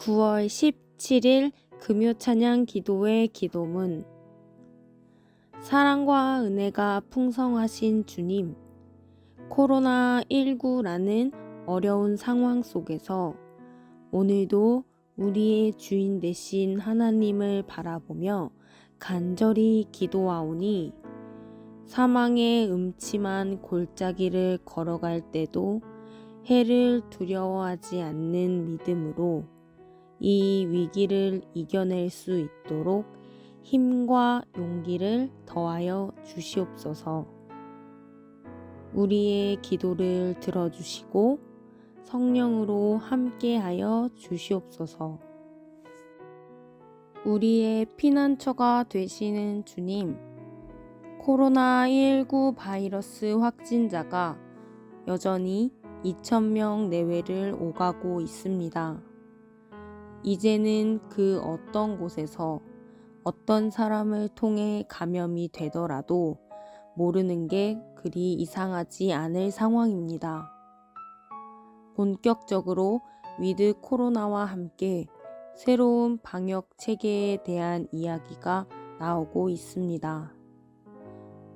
9월 17일 금요 찬양 기도회 기도문. 사랑과 은혜가 풍성하신 주님, 코로나19라는 어려운 상황 속에서 오늘도 우리의 주인 되신 하나님을 바라보며 간절히 기도하오니, 사망의 음침한 골짜기를 걸어갈 때도 해를 두려워하지 않는 믿음으로 이 위기를 이겨낼 수 있도록 힘과 용기를 더하여 주시옵소서. 우리의 기도를 들어주시고 성령으로 함께하여 주시옵소서. 우리의 피난처가 되시는 주님, 코로나19 바이러스 확진자가 여전히 2,000명 내외를 오가고 있습니다. 이제는 그 어떤 곳에서 어떤 사람을 통해 감염이 되더라도 모르는 게 그리 이상하지 않을 상황입니다. 본격적으로 위드 코로나와 함께 새로운 방역 체계에 대한 이야기가 나오고 있습니다.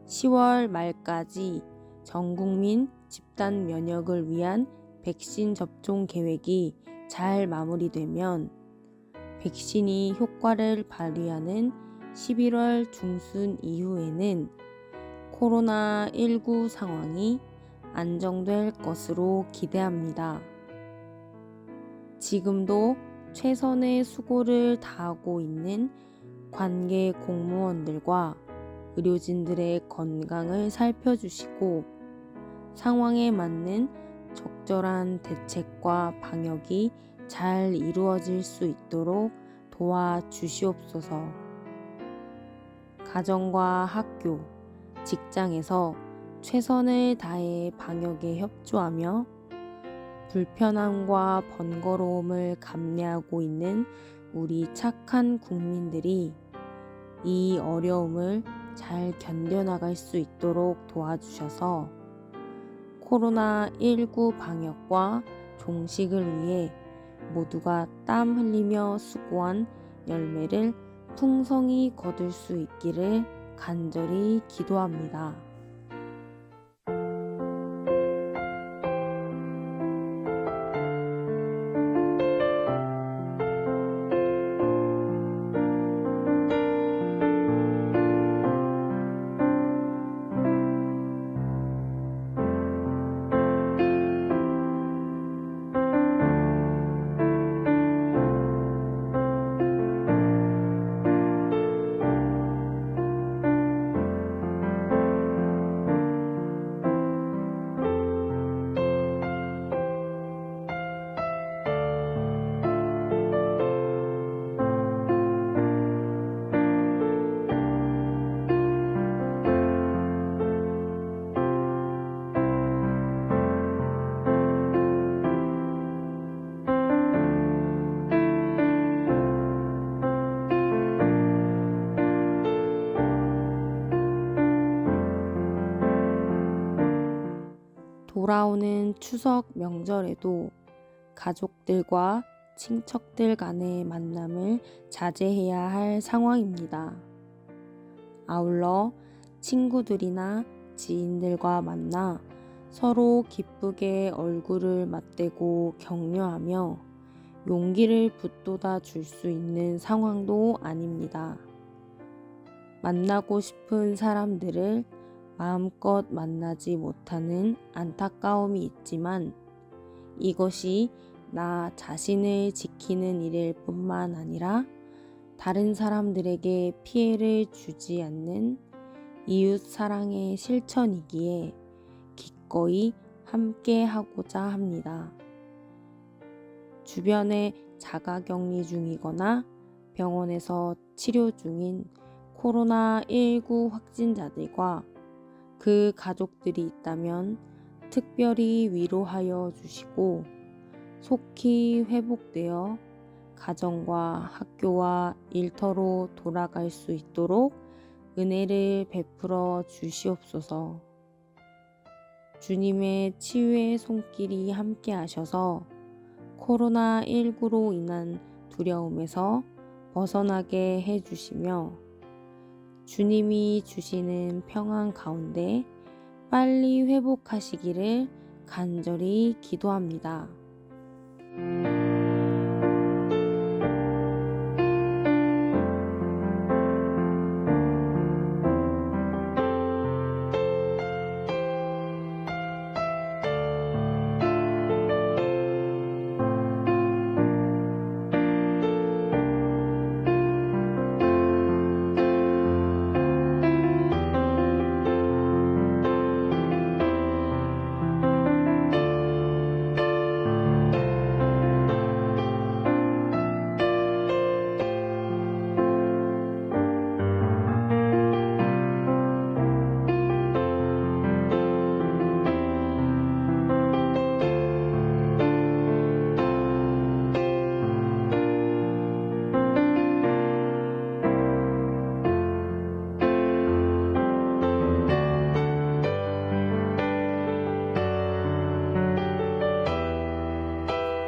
10월 말까지 전 국민 집단 면역을 위한 백신 접종 계획이 잘 마무리되면 백신이 효과를 발휘하는 11월 중순 이후에는 코로나19 상황이 안정될 것으로 기대합니다. 지금도 최선의 수고를 다하고 있는 관계 공무원들과 의료진들의 건강을 살펴주시고 상황에 맞는 적절한 대책과 방역이 잘 이루어질 수 있도록 도와주시옵소서. 가정과 학교, 직장에서 최선을 다해 방역에 협조하며 불편함과 번거로움을 감내하고 있는 우리 착한 국민들이 이 어려움을 잘 견뎌나갈 수 있도록 도와주셔서 코로나19 방역과 종식을 위해 모두가 땀 흘리며 수고한 열매를 풍성히 거둘 수 있기를 간절히 기도합니다. 돌아오는 추석 명절에도 가족들과 친척들 간의 만남을 자제해야 할 상황입니다. 아울러 친구들이나 지인들과 만나 서로 기쁘게 얼굴을 맞대고 격려하며 용기를 북돋아 줄 수 있는 상황도 아닙니다. 만나고 싶은 사람들을 마음껏 만나지 못하는 안타까움이 있지만 이것이 나 자신을 지키는 일일 뿐만 아니라 다른 사람들에게 피해를 주지 않는 이웃 사랑의 실천이기에 기꺼이 함께 하고자 합니다. 주변에 자가격리 중이거나 병원에서 치료 중인 코로나19 확진자들과 그 가족들이 있다면 특별히 위로하여 주시고 속히 회복되어 가정과 학교와 일터로 돌아갈 수 있도록 은혜를 베풀어 주시옵소서. 주님의 치유의 손길이 함께 하셔서 코로나19로 인한 두려움에서 벗어나게 해주시며 주님이 주시는 평안 가운데 빨리 회복하시기를 간절히 기도합니다.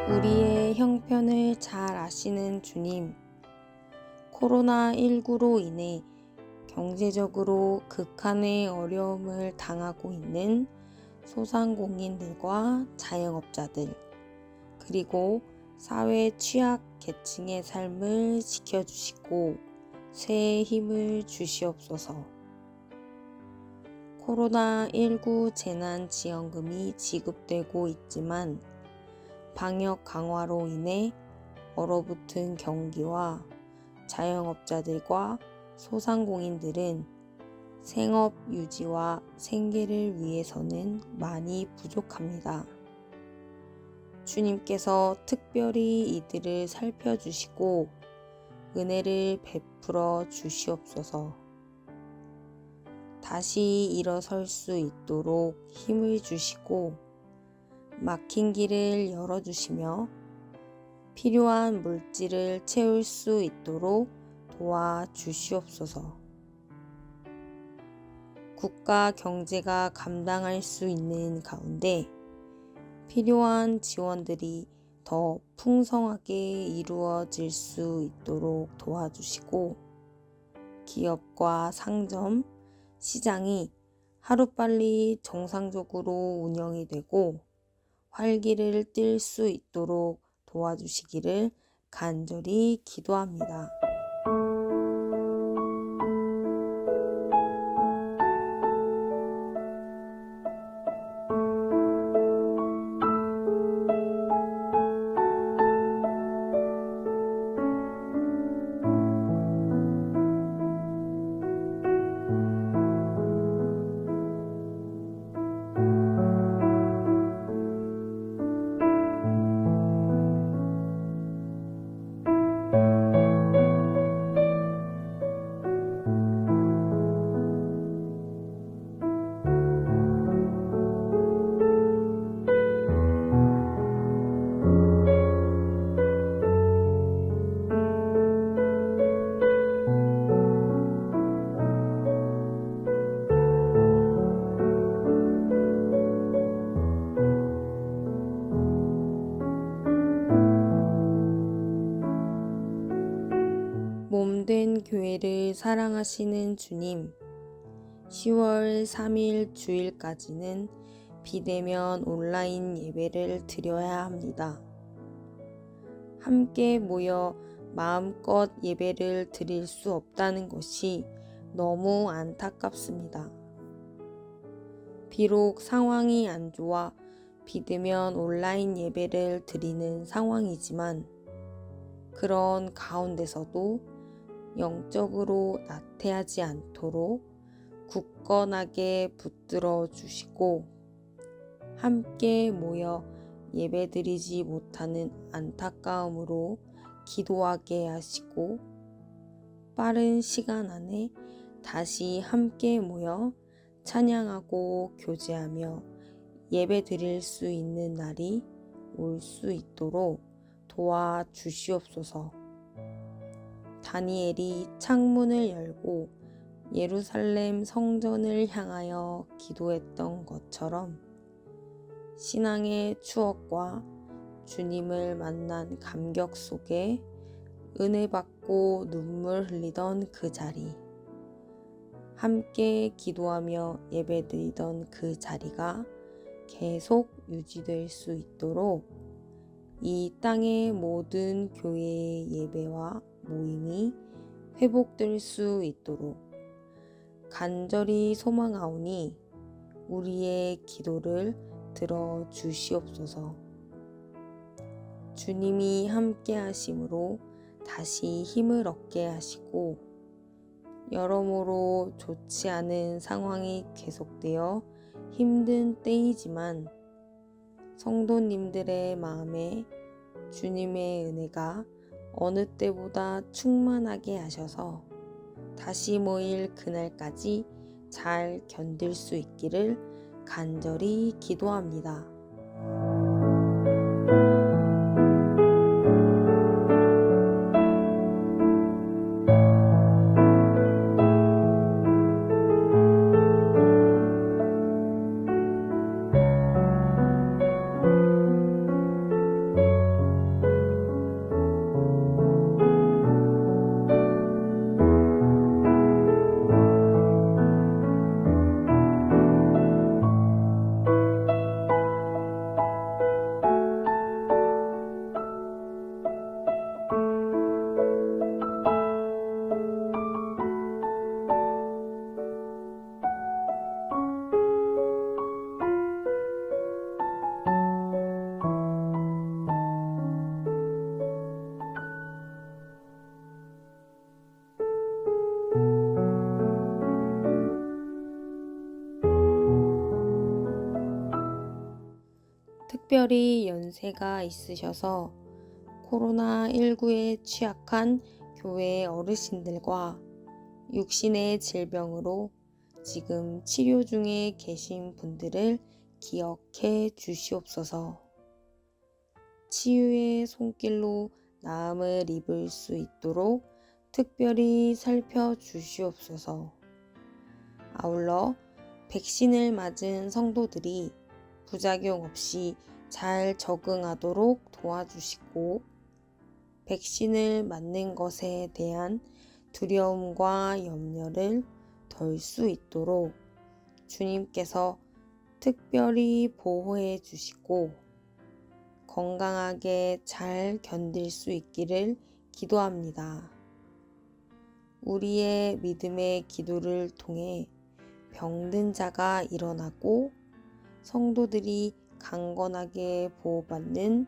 우리의 형편을 잘 아시는 주님, 코로나19로 인해 경제적으로 극한의 어려움을 당하고 있는 소상공인들과 자영업자들, 그리고 사회 취약 계층의 삶을 지켜주시고 새 힘을 주시옵소서. 코로나19 재난지원금이 지급되고 있지만 방역 강화로 인해 얼어붙은 경기와 자영업자들과 소상공인들은 생업 유지와 생계를 위해서는 많이 부족합니다. 주님께서 특별히 이들을 살펴주시고 은혜를 베풀어 주시옵소서. 다시 일어설 수 있도록 힘을 주시고 막힌 길을 열어주시며 필요한 물질을 채울 수 있도록 도와주시옵소서. 국가 경제가 감당할 수 있는 가운데 필요한 지원들이 더 풍성하게 이루어질 수 있도록 도와주시고 기업과 상점, 시장이 하루빨리 정상적으로 운영이 되고 활기를 띨 수 있도록 도와주시기를 간절히 기도합니다. 몸된 교회를 사랑하시는 주님, 10월 3일 주일까지는 비대면 온라인 예배를 드려야 합니다. 함께 모여 마음껏 예배를 드릴 수 없다는 것이 너무 안타깝습니다. 비록 상황이 안 좋아 비대면 온라인 예배를 드리는 상황이지만 그런 가운데서도 영적으로 나태하지 않도록 굳건하게 붙들어 주시고 함께 모여 예배드리지 못하는 안타까움으로 기도하게 하시고 빠른 시간 안에 다시 함께 모여 찬양하고 교제하며 예배드릴 수 있는 날이 올 수 있도록 도와주시옵소서. 다니엘이 창문을 열고 예루살렘 성전을 향하여 기도했던 것처럼 신앙의 추억과 주님을 만난 감격 속에 은혜 받고 눈물 흘리던 그 자리, 함께 기도하며 예배드리던 그 자리가 계속 유지될 수 있도록 이 땅의 모든 교회의 예배와 모임이 회복될 수 있도록 간절히 소망하오니 우리의 기도를 들어 주시옵소서. 주님이 함께 하심으로 다시 힘을 얻게 하시고 여러모로 좋지 않은 상황이 계속되어 힘든 때이지만 성도님들의 마음에 주님의 은혜가 어느 때보다 충만하게 하셔서 다시 모일 그날까지 잘 견딜 수 있기를 간절히 기도합니다. 특별히 연세가 있으셔서 코로나19에 취약한 교회 어르신들과 육신의 질병으로 지금 치료 중에 계신 분들을 기억해 주시옵소서. 치유의 손길로 나음을 입을 수 있도록 특별히 살펴주시옵소서. 아울러 백신을 맞은 성도들이 부작용 없이 잘 적응하도록 도와주시고 백신을 맞는 것에 대한 두려움과 염려를 덜 수 있도록 주님께서 특별히 보호해 주시고 건강하게 잘 견딜 수 있기를 기도합니다. 우리의 믿음의 기도를 통해 병든 자가 일어나고 성도들이 강건하게 보호받는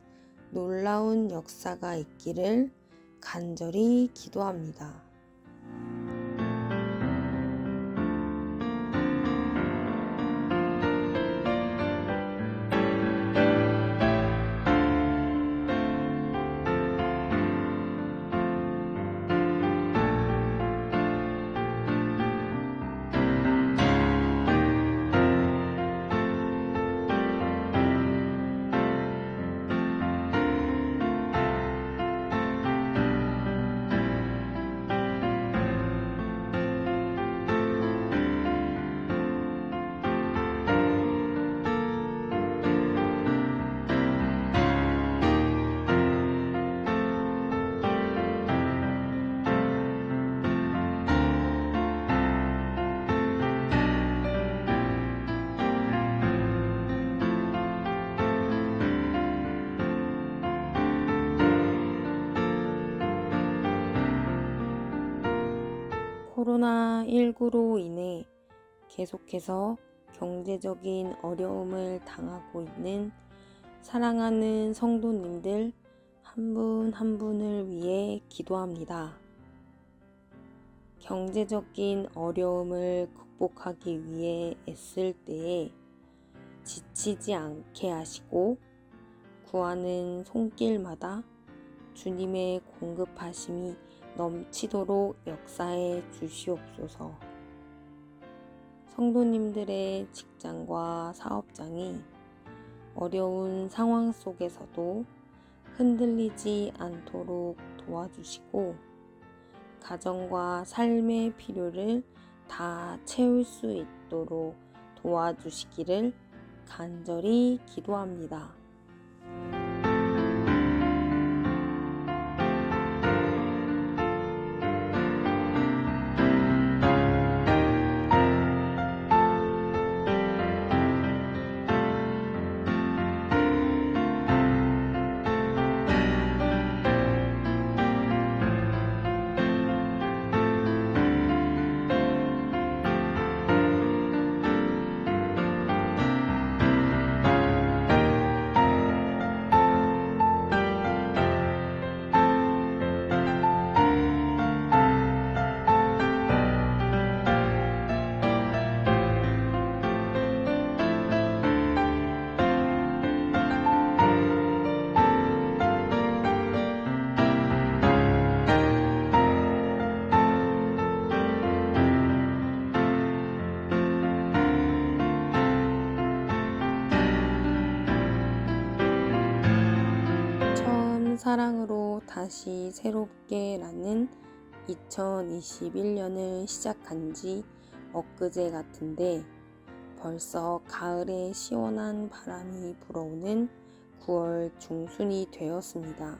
놀라운 역사가 있기를 간절히 기도합니다. 코로나19로 인해 계속해서 경제적인 어려움을 당하고 있는 사랑하는 성도님들 한 분 한 분을 위해 기도합니다. 경제적인 어려움을 극복하기 위해 애쓸 때에 지치지 않게 하시고 구하는 손길마다 주님의 공급하심이 넘치도록 역사해 주시옵소서. 성도님들의 직장과 사업장이 어려운 상황 속에서도 흔들리지 않도록 도와주시고 가정과 삶의 필요를 다 채울 수 있도록 도와주시기를 간절히 기도합니다. 사랑으로 다시 새롭게라는 2021년을 시작한 지 엊그제 같은데 벌써 가을에 시원한 바람이 불어오는 9월 중순이 되었습니다.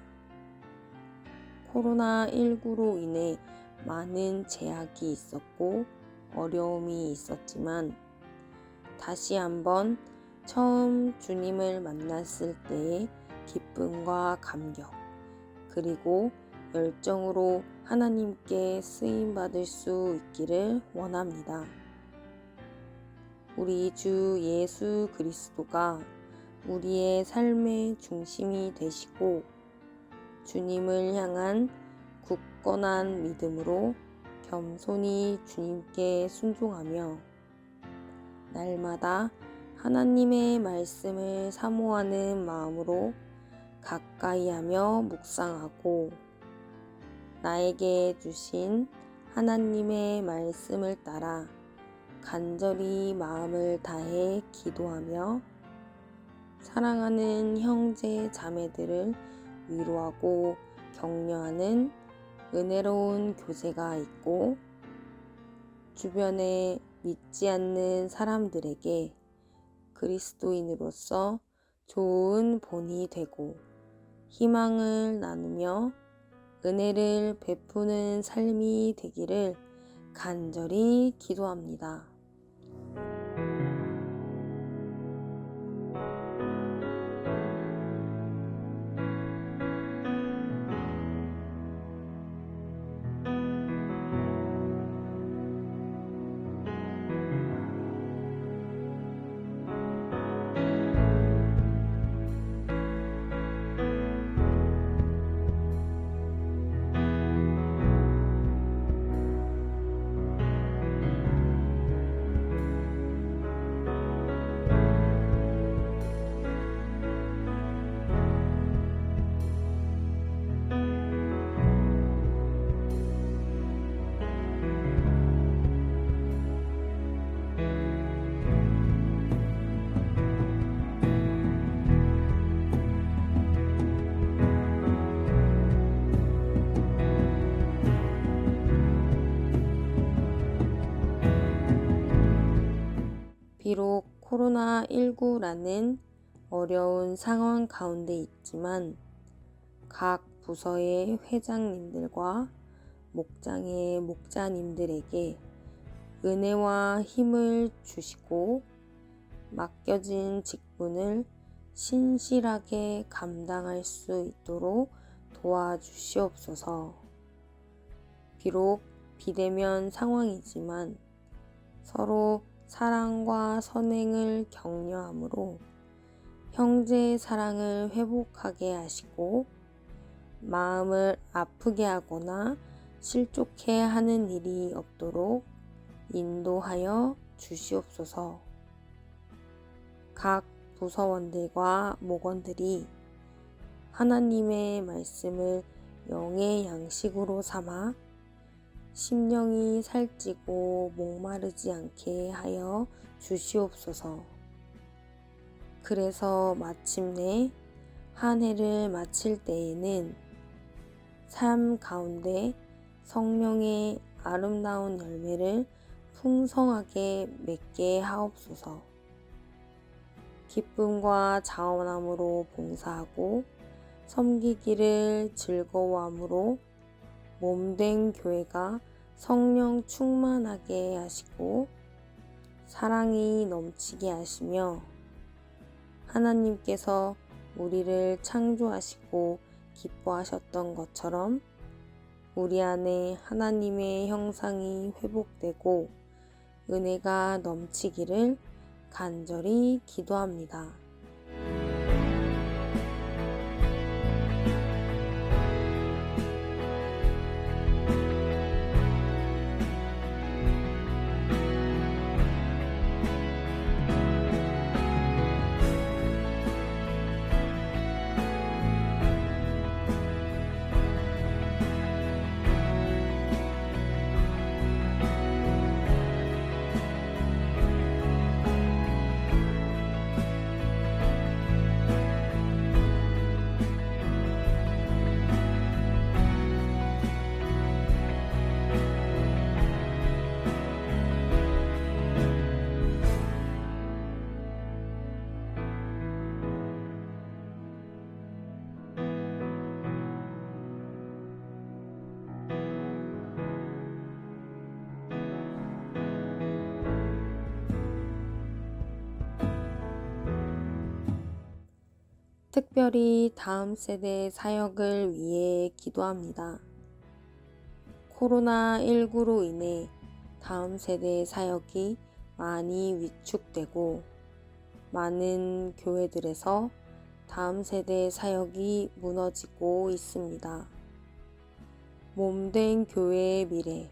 코로나19로 인해 많은 제약이 있었고 어려움이 있었지만 다시 한번 처음 주님을 만났을 때의 기쁨과 감격, 그리고 열정으로 하나님께 쓰임받을 수 있기를 원합니다. 우리 주 예수 그리스도가 우리의 삶의 중심이 되시고 주님을 향한 굳건한 믿음으로 겸손히 주님께 순종하며 날마다 하나님의 말씀을 사모하는 마음으로 가까이하며 묵상하고 나에게 주신 하나님의 말씀을 따라 간절히 마음을 다해 기도하며 사랑하는 형제 자매들을 위로하고 격려하는 은혜로운 교제가 있고 주변에 믿지 않는 사람들에게 그리스도인으로서 좋은 본이 되고 희망을 나누며 은혜를 베푸는 삶이 되기를 간절히 기도합니다. 비록 코로나19라는 어려운 상황 가운데 있지만 각 부서의 회장님들과 목장의 목자님들에게 은혜와 힘을 주시고 맡겨진 직분을 신실하게 감당할 수 있도록 도와주시옵소서. 비록 비대면 상황이지만 서로 사랑과 선행을 격려함으로 형제의 사랑을 회복하게 하시고 마음을 아프게 하거나 실족해 하는 일이 없도록 인도하여 주시옵소서. 각 부서원들과 목원들이 하나님의 말씀을 영의 양식으로 삼아 심령이 살찌고 목마르지 않게 하여 주시옵소서. 그래서 마침내 한 해를 마칠 때에는 삶 가운데 성령의 아름다운 열매를 풍성하게 맺게 하옵소서. 기쁨과 자원함으로 봉사하고 섬기기를 즐거워함으로 몸된 교회가 성령 충만하게 하시고 사랑이 넘치게 하시며 하나님께서 우리를 창조하시고 기뻐하셨던 것처럼 우리 안에 하나님의 형상이 회복되고 은혜가 넘치기를 간절히 기도합니다. 특별히 다음 세대 사역을 위해 기도합니다. 코로나19로 인해 다음 세대 사역이 많이 위축되고 많은 교회들에서 다음 세대 사역이 무너지고 있습니다. 몸된 교회의 미래,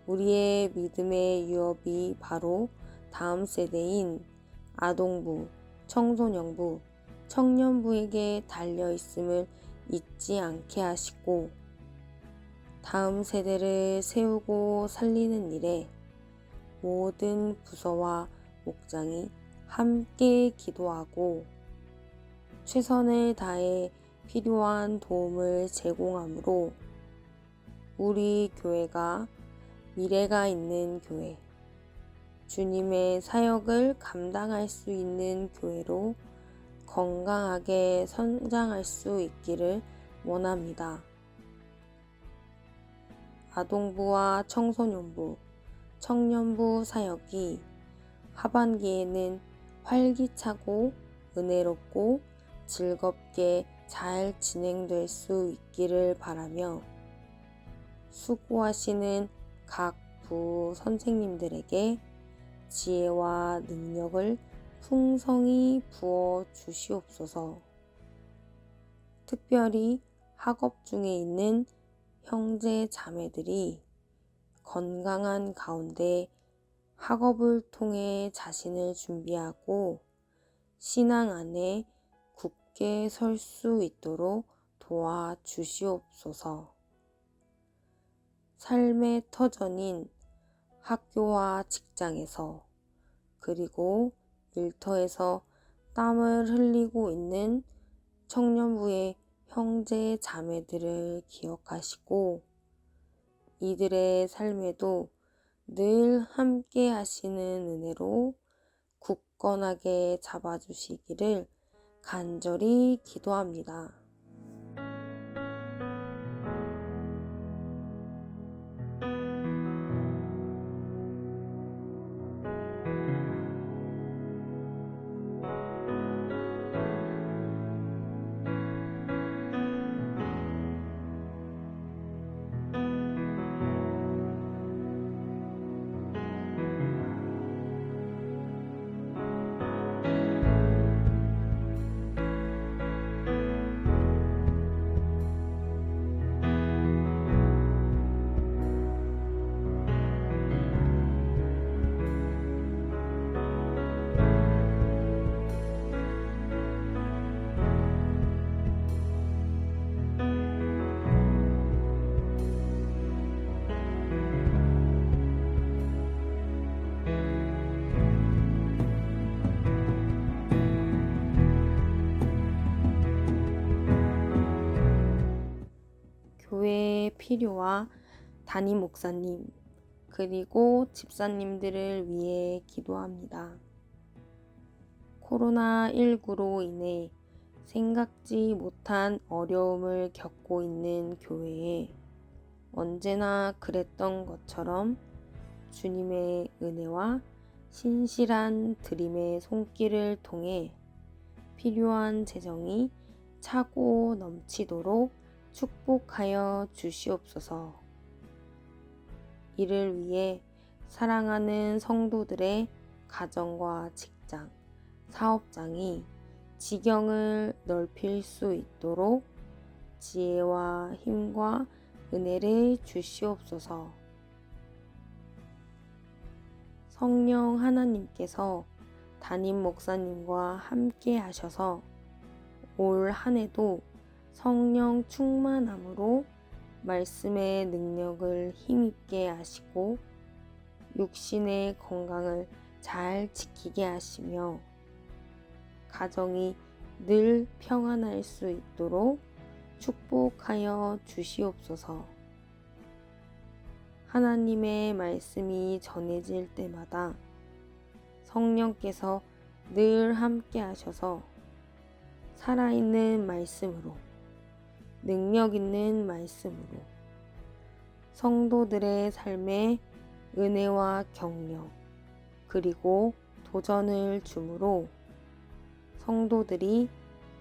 우리의 믿음의 유업이 바로 다음 세대인 아동부, 청소년부, 청년부에게 달려 있음을 잊지 않게 하시고 다음 세대를 세우고 살리는 일에 모든 부서와 목장이 함께 기도하고 최선을 다해 필요한 도움을 제공하므로 우리 교회가 미래가 있는 교회, 주님의 사역을 감당할 수 있는 교회로 건강하게 성장할 수 있기를 원합니다. 아동부와 청소년부, 청년부 사역이 하반기에는 활기차고 은혜롭고 즐겁게 잘 진행될 수 있기를 바라며 수고하시는 각 부 선생님들에게 지혜와 능력을 풍성히 부어 주시옵소서. 특별히 학업 중에 있는 형제 자매들이 건강한 가운데 학업을 통해 자신을 준비하고 신앙 안에 굳게 설 수 있도록 도와주시옵소서. 삶의 터전인 학교와 직장에서 그리고 일터에서 땀을 흘리고 있는 청년부의 형제 자매들을 기억하시고 이들의 삶에도 늘 함께 하시는 은혜로 굳건하게 잡아주시기를 간절히 기도합니다. 교회의 필요와 담임 목사님 그리고 집사님들을 위해 기도합니다. 코로나19로 인해 생각지 못한 어려움을 겪고 있는 교회에 언제나 그랬던 것처럼 주님의 은혜와 신실한 드림의 손길을 통해 필요한 재정이 차고 넘치도록 축복하여 주시옵소서. 이를 위해 사랑하는 성도들의 가정과 직장, 사업장이 지경을 넓힐 수 있도록 지혜와 힘과 은혜를 주시옵소서. 성령 하나님께서 담임 목사님과 함께 하셔서 올 한 해도 성령 충만함으로 말씀의 능력을 힘있게 하시고 육신의 건강을 잘 지키게 하시며 가정이 늘 평안할 수 있도록 축복하여 주시옵소서. 하나님의 말씀이 전해질 때마다 성령께서 늘 함께 하셔서 살아있는 말씀으로 능력 있는 말씀으로 성도들의 삶에 은혜와 격려 그리고 도전을 주므로 성도들이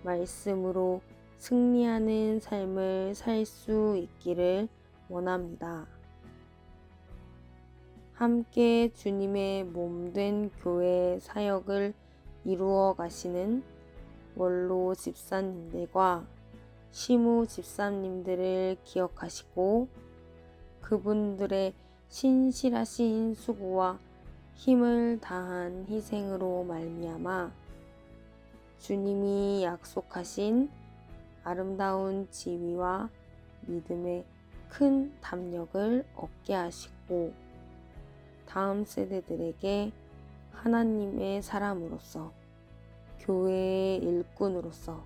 말씀으로 승리하는 삶을 살 수 있기를 원합니다. 함께 주님의 몸된 교회 사역을 이루어 가시는 원로 집사님들과 시무 집사님들을 기억하시고 그분들의 신실하신 수고와 힘을 다한 희생으로 말미암아 주님이 약속하신 아름다운 지위와 믿음의 큰 담력을 얻게 하시고 다음 세대들에게 하나님의 사람으로서 교회의 일꾼으로서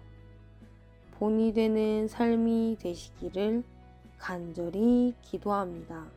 본이 되는 삶이 되시기를 간절히 기도합니다.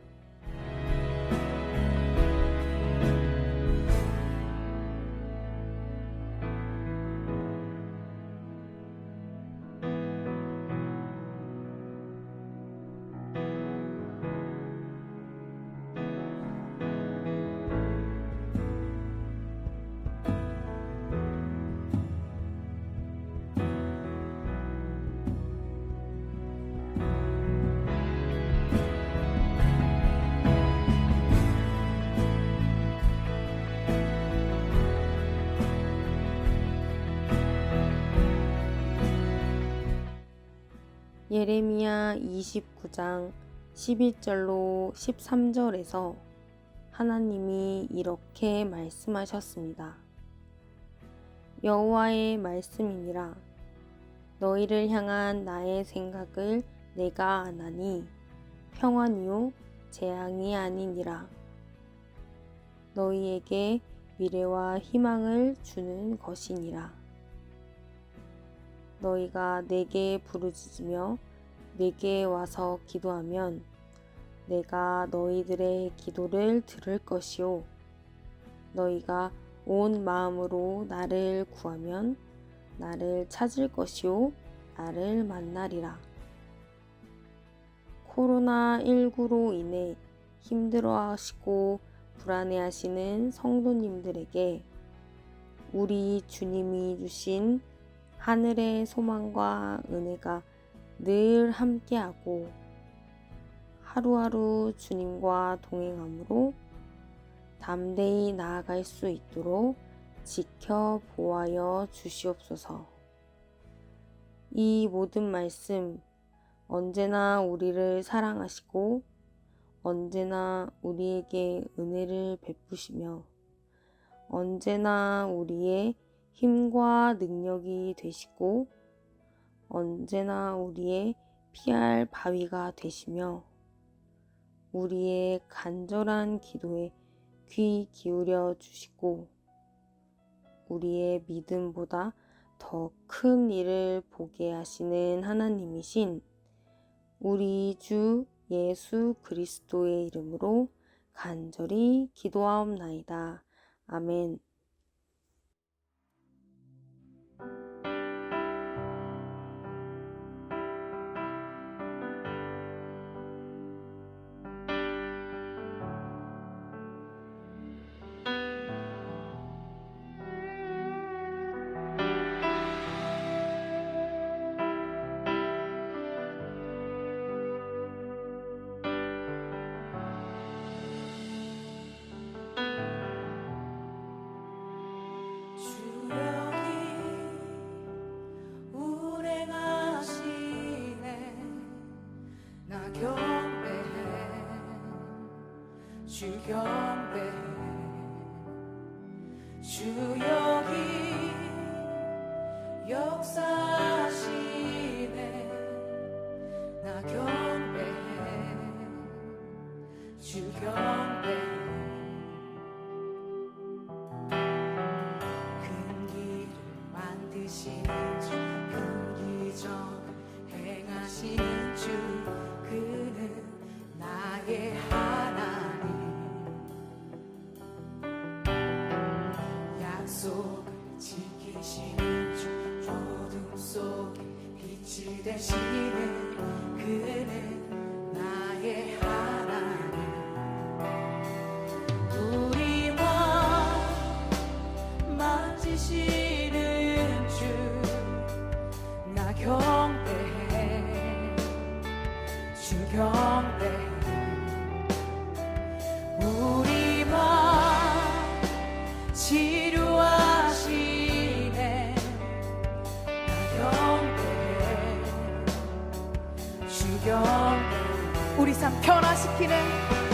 예레미야 29장 11절로 13절에서 하나님이 이렇게 말씀하셨습니다. 여호와의 말씀이니라. 너희를 향한 나의 생각을 내가 아나니 평안이요 재앙이 아니니라. 너희에게 미래와 희망을 주는 것이니라. 너희가 내게 부르짖으며 내게 와서 기도하면 내가 너희들의 기도를 들을 것이요 너희가 온 마음으로 나를 구하면 나를 찾을 것이요 나를 만나리라. 코로나19로 인해 힘들어하시고 불안해하시는 성도님들에게 우리 주님이 주신 하늘의 소망과 은혜가 늘 함께하고 하루하루 주님과 동행함으로 담대히 나아갈 수 있도록 지켜보아여 주시옵소서. 이 모든 말씀 언제나 우리를 사랑하시고 언제나 우리에게 은혜를 베푸시며 언제나 우리의 힘과 능력이 되시고 언제나 우리의 피할 바위가 되시며 우리의 간절한 기도에 귀 기울여 주시고 우리의 믿음보다 더 큰 일을 보게 하시는 하나님이신 우리 주 예수 그리스도의 이름으로 간절히 기도하옵나이다. 아멘. 주 경배해 주 여기 역사하시네 나 경배해 주 경배해 큰 길을 만드시는 주 큰 기적 행하시는 주 그는 나의 약속을 지키시는 주 어둠 속에 빛이 되시는 그는 나의 하나님 우리 마음 만지시는 주 우리 삶 변화시키는